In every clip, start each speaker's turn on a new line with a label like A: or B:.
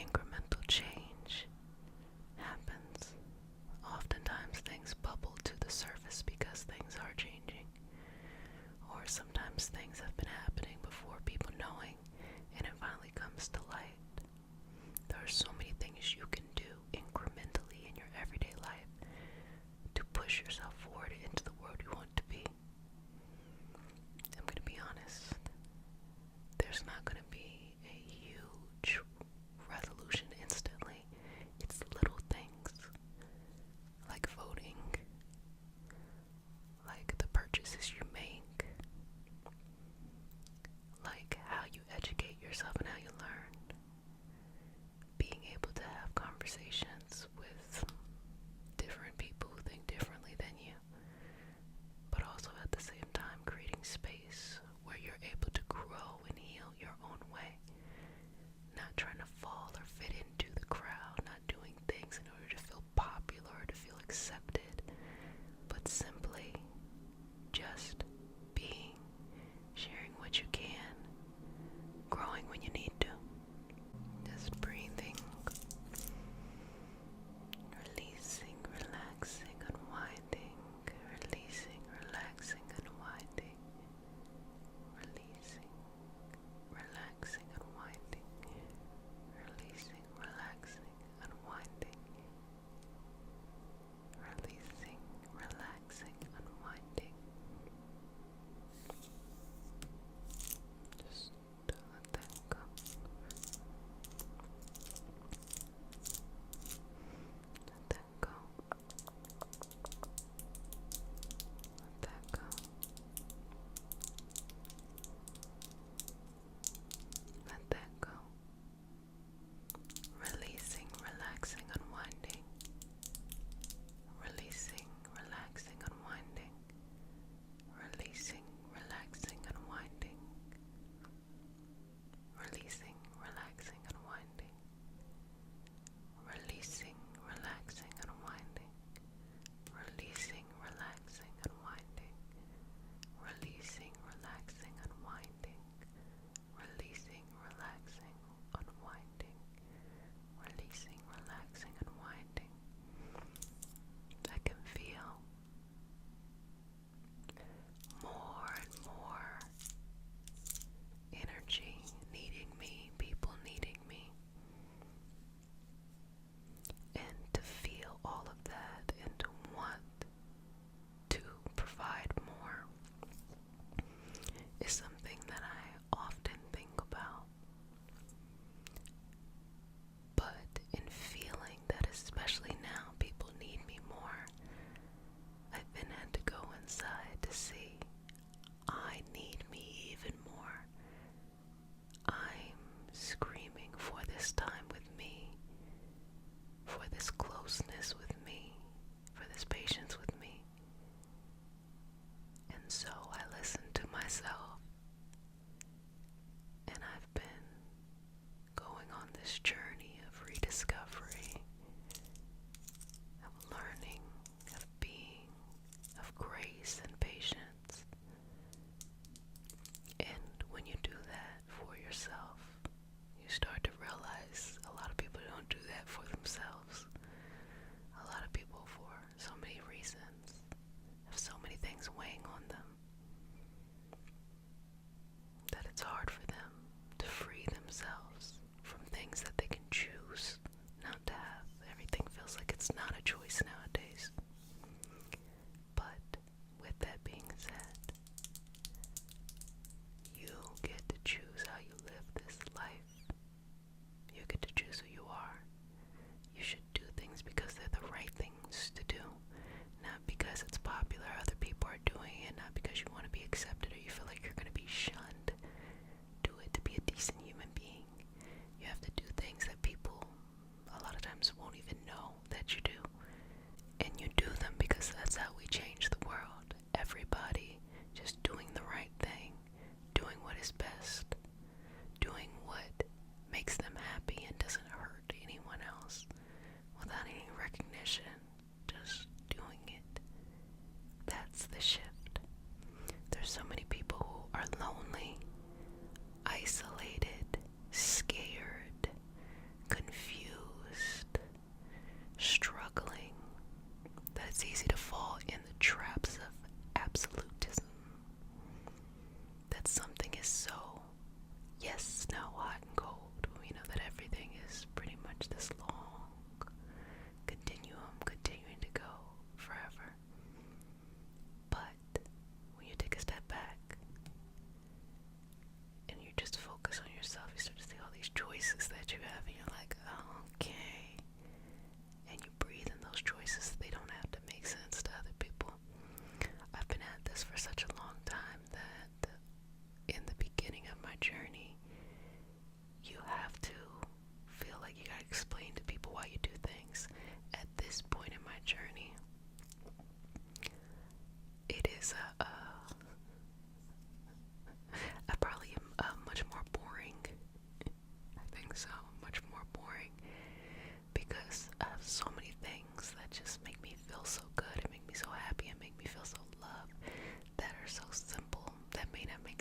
A: incremental change happens. Oftentimes things bubble to the surface because things are changing, or sometimes things have been happening before people knowing, and it finally comes to light. There are so many things you can do incrementally in your everyday life to push yourself forward into the world you want to be. I'm going to be honest, there's not going to be a huge resolution instantly. It's little things like voting, like the purchases you make, like how you educate yourself and how you learn, being able to have conversations with different people who think differently than you, but also at the same time creating space where you're able to grow and heal your own way, not trying to fall or fit into the crowd, not doing things in order to feel popular or to feel accepted, but simply just being, sharing what you can, growing when you need to, just breathing,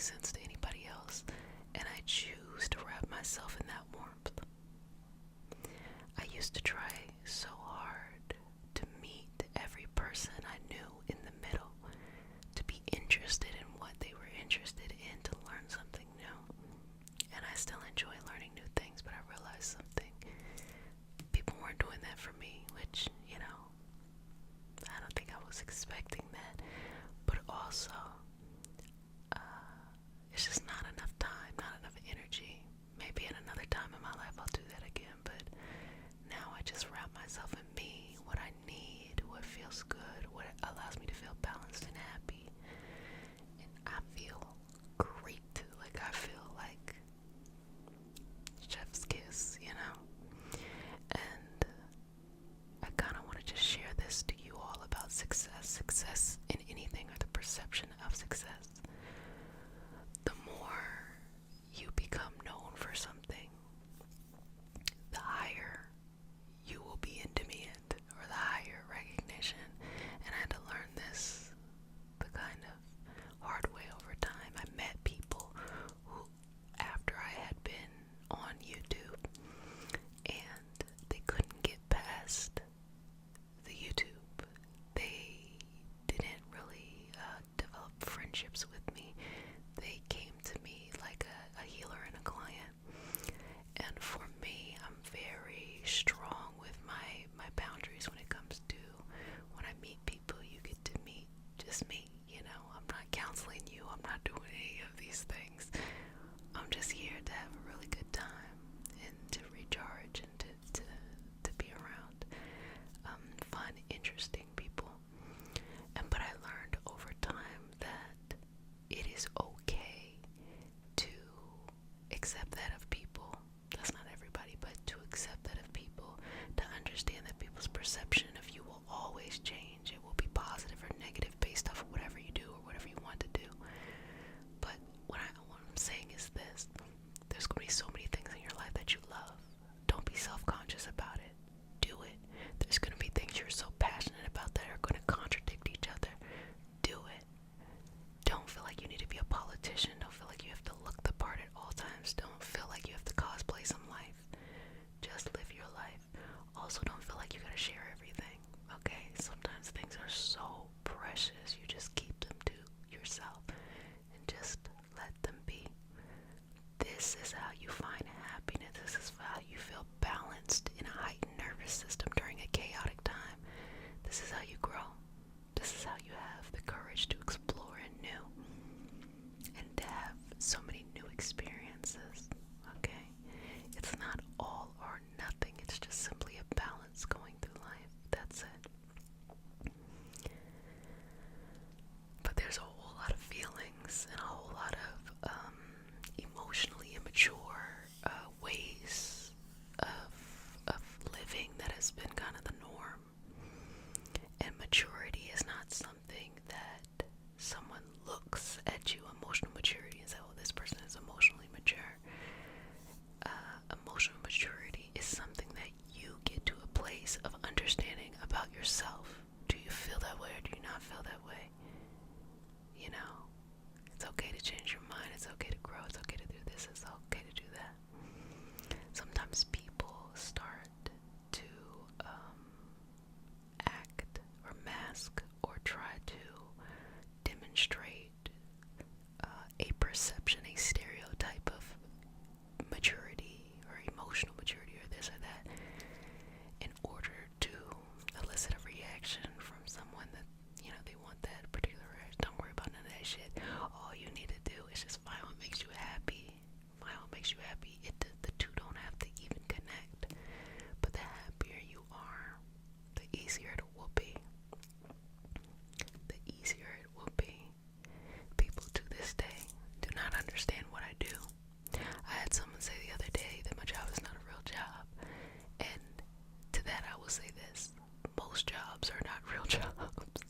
A: sense to anybody else, and I choose to wrap myself in that warmth. I used to try so hard to meet every person I knew in the middle, to be interested in what they were interested in, to learn something new. And I still enjoy learning new things, but I realized something. People weren't doing that for me, which, I don't think I was expecting that. But also, it's just not enough time, not enough energy. Maybe at another time in my life I'll do that again, but now I just wrap myself in me, what I need, what feels good, what allows me to feel balanced and happy. And I feel great. Like, I feel like chef's kiss, And I kind of want to just share this to you all about success in anything, or the perception of success. The more you become known for something, the higher you will be in demand, or the higher recognition. And I had to learn this the kind of hard way over time. I met people who, after I had been on YouTube, and they couldn't get past the YouTube, they didn't really develop friendships with me. They came to me like a healer and a client. And for me, I'm very strong with my boundaries when it comes to when I meet people. You get to meet just me, I'm not counseling you, I'm not doing any of these things. I'm just here to have a really good time and to recharge and to be around fun, interesting people. But I learned over time that it is okay to accept that of people. That's not everybody, but to accept that of people, to understand that people's perception of you will always change. It will be positive or negative based off of whatever you do or whatever you want to do. But what I'm saying is this: there's going to be so many things in your life that you love. Don't be self-conscious about it. Do it. There's going to be things you're so passionate about that are going to contradict each other. Do it. Don't feel like you need to be a politician. Don't feel like you have to look the part at all times. Don't feel like you have to cosplay some life. Just live your life. Also, don't feel like you gotta share everything, okay? Sometimes things are so precious, you just keep them to yourself and just let them be. This is how you find happiness. This is how you feel balanced in a heightened nervous system during a chaotic time. This is how you grow. This is how you have the courage to explore and new, and to have so many new experiences, okay? It's not all or nothing. It's just simply a balance going through life. That's it. But there's a whole lot of feelings and a whole lot of emotionally immature ways of living that has been kind of the norm. And maturity is not something that someone looks at you, emotional maturity, and says, oh, this person is emotionally mature. Emotional maturity is something that you get to a place of understanding about yourself. Do you feel that way or do you not feel that way? It's okay to change your mind. It's okay to grow. It's okay to do this. It's okay to do that. Sometimes people start to act or mask or try to demonstrate a perception, a stereotype of maturity or emotional maturity or this or that in order to elicit a reaction from someone that, they want that particular reaction. Don't worry about none of that shit. All you need to do is just find what makes you happy. Find what makes you happy. The two don't have to even connect. But the happier you are, the easier it will be. The easier it will be. People to this day do not understand what I do. I had someone say the other day that my job is not a real job. And to that I will say this: most jobs are not real jobs.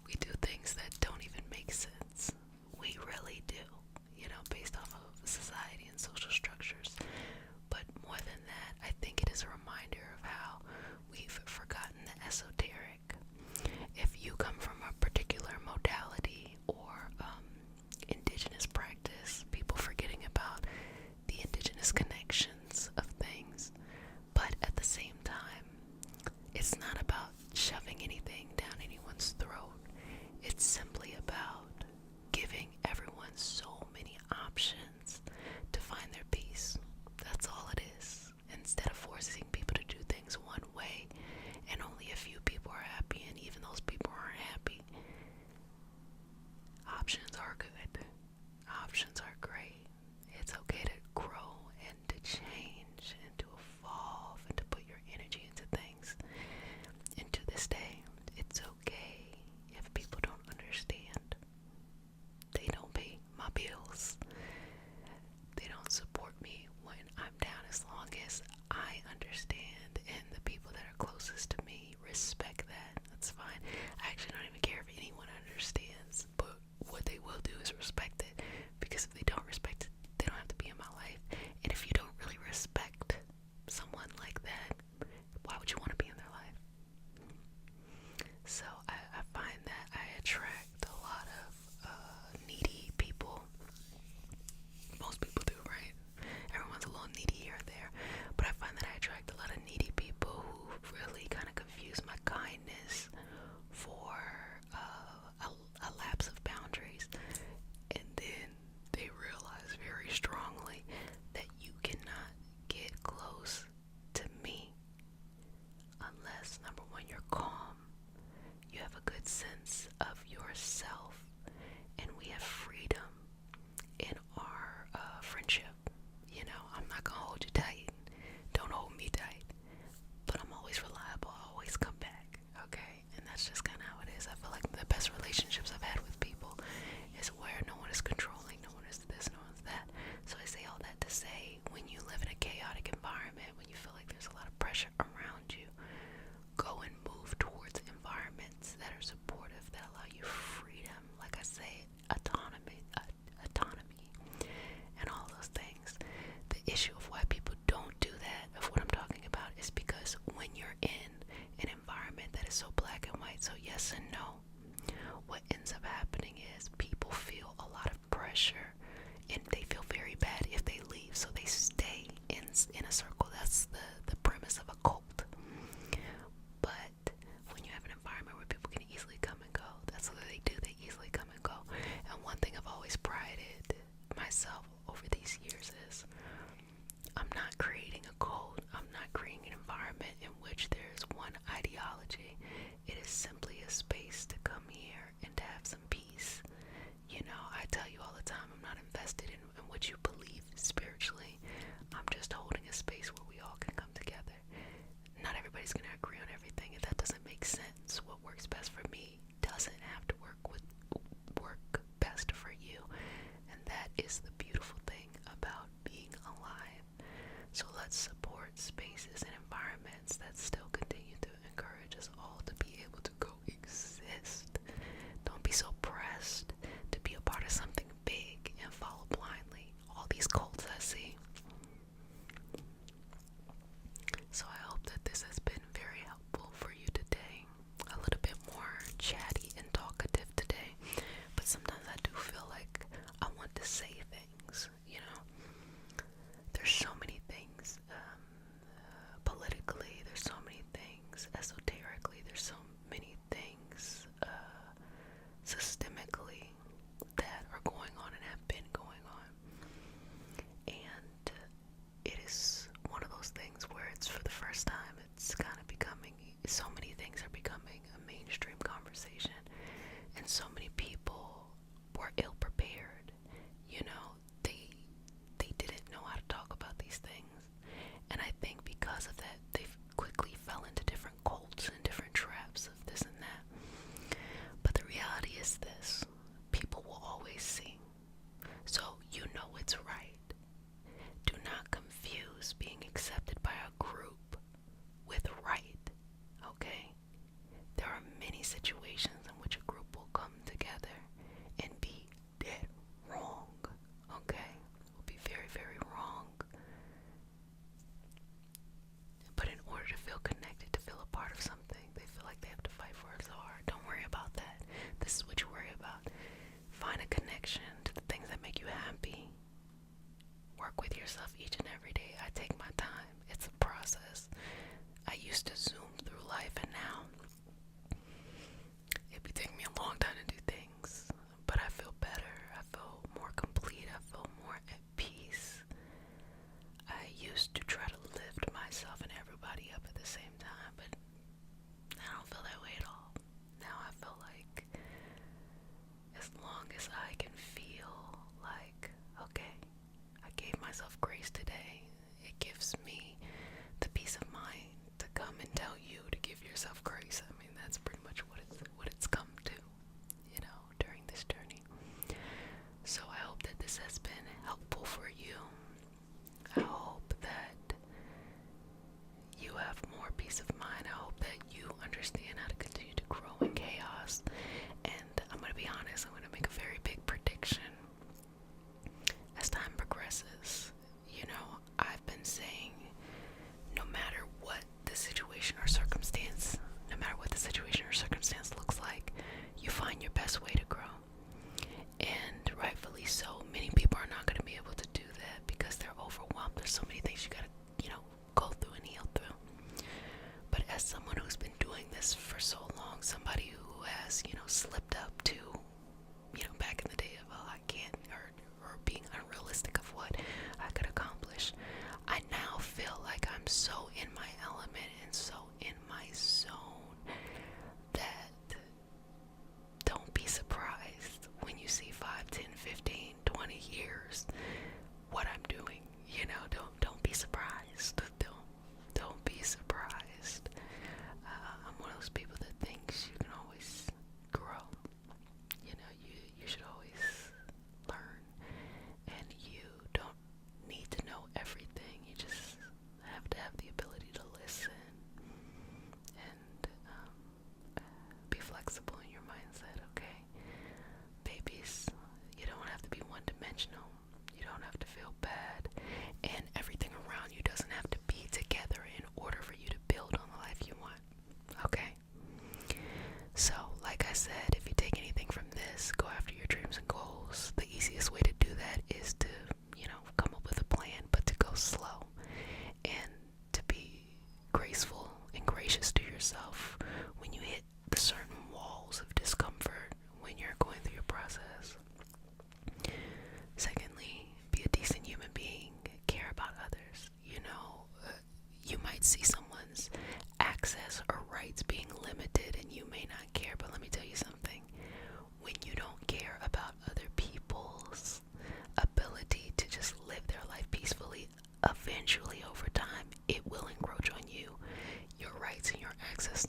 A: We do things that don't even make sense. We really do, based off of society and social structures. it's not about shoving anything down anyone's throat. It's simply about giving everyone so many options to find their peace. That's all it is. Instead of forcing people to do things one way and only a few people are happy, and even those people aren't happy. Options are good. Options are great. It's okay to grow and to change and to evolve and to put your energy into things. And to this day, it's okay if people don't understand. They don't pay my bills. They don't support me when I'm down, as long as I understand and the people that are closest to me respect that. That's fine. I actually don't even care if anyone understands, but what they will do is respect it, because if they don't respect it, they don't have to be in my life. And if you don't really respect someone like that, why would you want to be in their life? So I find that I attract a lot of needy people. Most people do, right? Everyone's a little needy here and there. But I find that I attract a lot of needy people who really kind of confuse my kindness for a lapse of boundaries. And then they realize very strongly that you cannot get close to me unless, number one, you're calm, you have a good sense of yourself, and we have freedom in our friendship. You know, I'm not gonna hold you tight. Don't hold me tight. But I'm always reliable. I always come back. Okay? And that's just kind of how it is. I feel like the best relationships I've had with people is where no one is controlling, no one is this, no one's that. So I say all that to say, when you live in a chaotic environment, when you feel like there's a lot of pressure around you, go and move towards environments that are supportive, that allow you freedom. Like I say, autonomy, and all those things. The issue of why people don't do that, of what I'm talking about, is because when you're in an environment that is so black and white, so yes and no, what ends up happening is people feel a lot of pressure, and they feel very bad if they leave, so they stay in a circle. That's the premise of a cult. But when you have an environment where people can easily come and go, that's what they do. They easily come and go. And one thing I've always prided myself over these years is, I'm not creating a cult. I'm not creating an environment in which there's one ideology. It is simply a space to come here and to have some peace. You know, I tell you all the time, I'm not invested in what you believe spiritually. I'm just holding a space where we all can come together. Not everybody's going to agree on everything. If that doesn't make sense, what works best for me doesn't have to work best for you. And that is the beautiful thing about being alive. So let's support spaces and environments that still continue to encourage us all to be able to coexist. Don't be so pressed to be a part of something big and follow blindly all these cults I see. So I hope that this has been very helpful for you today. A little bit more chatty and talkative today, but sometimes I do feel like I want to say things, you know. There's so many things politically, there's so many things esoterically, there's so many things systemically that are going on and have been going on. And it is one of those things where it's, for the first time, it's kind of becoming, so many things are becoming a mainstream conversation, and so many people were ill prepared. You know, they didn't know how to talk about these things, and I think because of that, they quickly fell into different cults and different traps of this and that. But the reality is this: people will always see, so you know it's right. Do not confuse being accepted by a group myself grace today. It gives me the peace of mind to come and tell you to give yourself grace. I mean, that's pretty much what it's come to, during this journey. So I hope that this has been helpful for you. I hope that you have more peace of mind. I hope that you understand how to continue to grow in chaos. And I'm going to be honest, I'm going to make a very big prediction. As time progresses, I've been saying no matter what the situation or circumstance, looks like, you find your best way to grow. And rightfully so, many people are not going to be able to do that because they're overwhelmed. There's so many things you got to, go through and heal through. But as someone who's been doing this for so long, somebody who has, slipped up to, back in the day of, oh, I can't, or being unrealistic of what I could accomplish, I now feel like I'm so in my element and so in my zone that don't be surprised when you see 5, 10, 15, 20 years what I'm doing. Don't be surprised. Don't be surprised. I'm one of those people that thinks you can always grow. You should always learn, and you don't need to know everything. You just have to have the ability to listen and be flexible in your mindset. Okay, babies, you don't have to be one-dimensional. You don't have to feel bad, and everything around you doesn't have to be together in order for you to build on the life you want. Okay? So, like I said, if you take anything from this, go after your dreams and goals. The easiest way to do that is to, come up with a plan, but to go slow and to be graceful and gracious to yourself when you hit the certain walls of discomfort when you're going through your process. Secondly, be a decent human being. Care about others. You might see someone's access or rights being limited and you may not care, but let me tell you something. When you don't care about other people's ability to just live their life peacefully, eventually over time, it will encroach on you. Your rights and your access